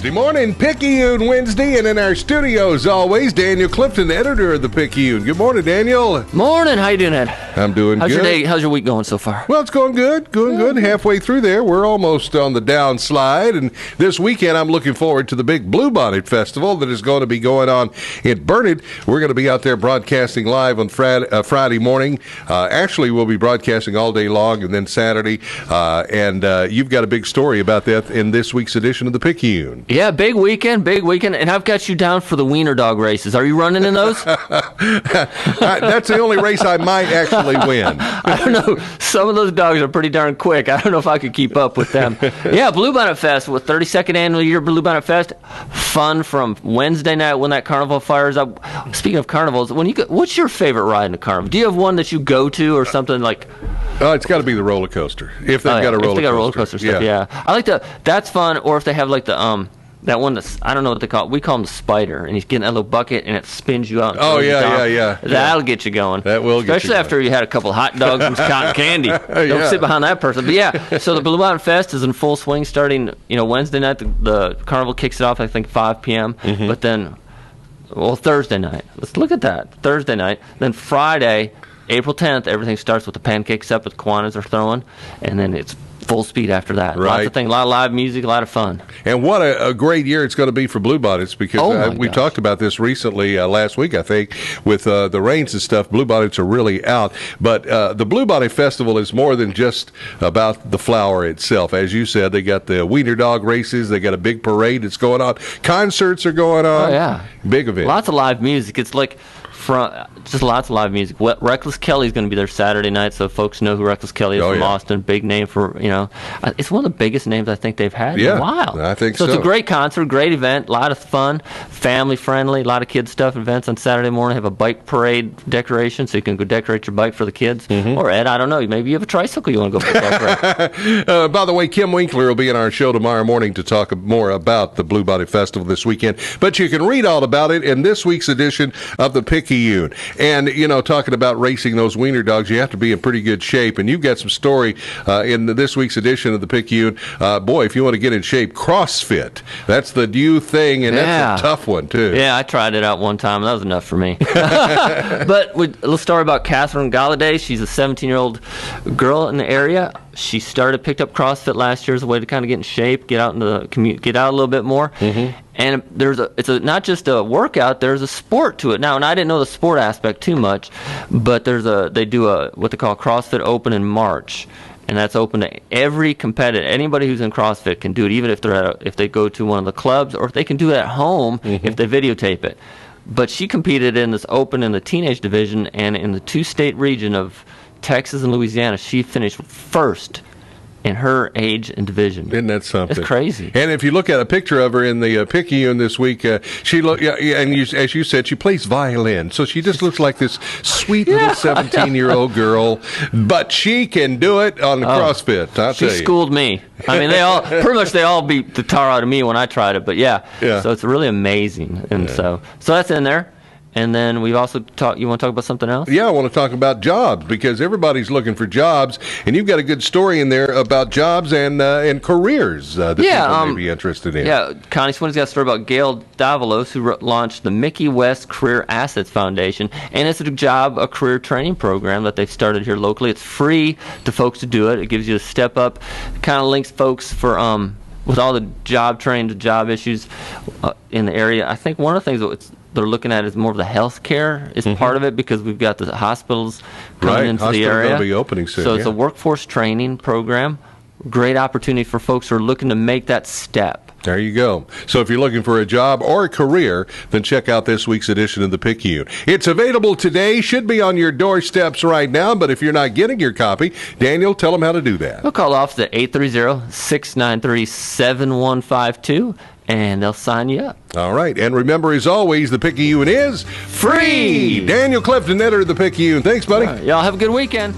Wednesday morning, Picayune Wednesday, and in our studios always, Daniel Clifton, editor of the Picayune. Good morning, Daniel. Morning. How you doing, Ed? I'm doing How's good. Your day? How's your week going so far? Well, it's going good. Good. Halfway through there. We're almost on the downslide, and this weekend I'm looking forward to the big Bluebonnet Festival that is going to be going on in Burnet. We're going to be out there broadcasting live on Friday morning. Actually, we'll be broadcasting all day long, and then Saturday. And you've got a big story about that in this week's edition of the Picayune. Yeah, big weekend, and I've got you down for the wiener dog races. Are you running in those? That's the only race I might actually win. I don't know. Some of those dogs are pretty darn quick. I don't know if I could keep up with them. Yeah, Bluebonnet Fest, with 32nd annual year Bluebonnet Fest. Fun from Wednesday night when that carnival fires up. Speaking of carnivals, what's your favorite ride in a carnival? Do you have one that you go to or something like? It's got to be the roller coaster. If they've got a roller coaster. If they got a roller coaster stuff, yeah. I like that's fun. Or if they have like the that one that's, I don't know what they call it. We call him the spider, and he's getting that little bucket, and it spins you out. Oh, yeah. That'll get you going. That will get you going. Especially after you had a couple of hot dogs and some cotton candy. Don't sit behind that person. But yeah, so the Bluebonnet Fest is in full swing starting, Wednesday night. The carnival kicks it off, I think, 5 p.m. Mm-hmm. But then, Thursday night. Let's look at that. Thursday night. Then Friday, April 10th, everything starts with the pancakes up with Kiwanis are throwing, and then it's full speed after that. Right. Lots of things, a lot of live music, a lot of fun. And what a great year it's going to be for Bluebonnets, because we talked about this recently last week, I think, with the rains and stuff. Bluebonnets are really out. But the Bluebonnet Festival is more than just about the flower itself. As you said, they got the wiener dog races. They got a big parade that's going on. Concerts are going on. Oh, yeah. Big event. Lots of live music. It's like just lots of live music. Reckless Kelly's going to be there Saturday night, so folks know who Reckless Kelly is from Austin. Big name for, it's one of the biggest names I think they've had in a while. I think so. So it's a great concert, great event, a lot of fun, family friendly, a lot of kids stuff, events on Saturday morning. Have a bike parade decoration, so you can go decorate your bike for the kids. Mm-hmm. Or Ed, I don't know, maybe you have a tricycle you want to go for a parade. By the way, Kim Winkler will be in our show tomorrow morning to talk more about the Bluebonnet Festival this weekend. But you can read all about it in this week's edition of the Picayune. And, talking about racing those wiener dogs, you have to be in pretty good shape. And you've got some story in this week's edition of the Picayune. Boy, if you want to get in shape, CrossFit. That's the new thing, and that's a tough one, too. Yeah, I tried it out one time. That was enough for me. But a little story about Catherine Galladay. She's a 17-year-old girl in the area. She picked up CrossFit last year as a way to kind of get in shape, get out into the community, get out a little bit more. Mm-hmm. And it's not just a workout, there's a sport to it now. And I didn't know the sport aspect too much, but they do what they call CrossFit Open in March. And that's open to every competitor. Anybody who's in CrossFit can do it, even if they go to one of the clubs, or if they can do it at home if they videotape it. But she competed in this Open in the teenage division, and in the two-state region of Texas and Louisiana, she finished first in her age and division. Isn't that something? It's crazy. And if you look at a picture of her in the Picayune this week, she as you said, she plays violin. So she just looks like this sweet little 17-year-old girl, but she can do it on the CrossFit. I'll tell you. She schooled me. I mean, they all beat the tar out of me when I tried it. But yeah. So it's really amazing, and so that's in there. And then we've also you want to talk about something else? Yeah, I want to talk about jobs, because everybody's looking for jobs, and you've got a good story in there about jobs and careers that people may be interested in. Yeah, Connie Swinney's got a story about Gail Davalos, who launched the Mickey West Career Assets Foundation, and it's a career training program that they've started here locally. It's free to folks to do it. It gives you a step up, kind of links folks for with all the job training to job issues in the area. I think one of the things they're looking at is more of the health care is part of it, because we've got the hospitals coming into the area. Going to be opening soon. So it's a workforce training program. Great opportunity for folks who are looking to make that step. There you go. So if you're looking for a job or a career, then check out this week's edition of the Picayune. It's available today, should be on your doorsteps right now, but if you're not getting your copy, Daniel, tell them how to do that. We'll call the office at 830-693-7152, and they'll sign you up. All right. And remember, as always, the Picayune is free. Daniel Clifton, editor of the Picayune. Thanks, buddy. Y'all have a good weekend.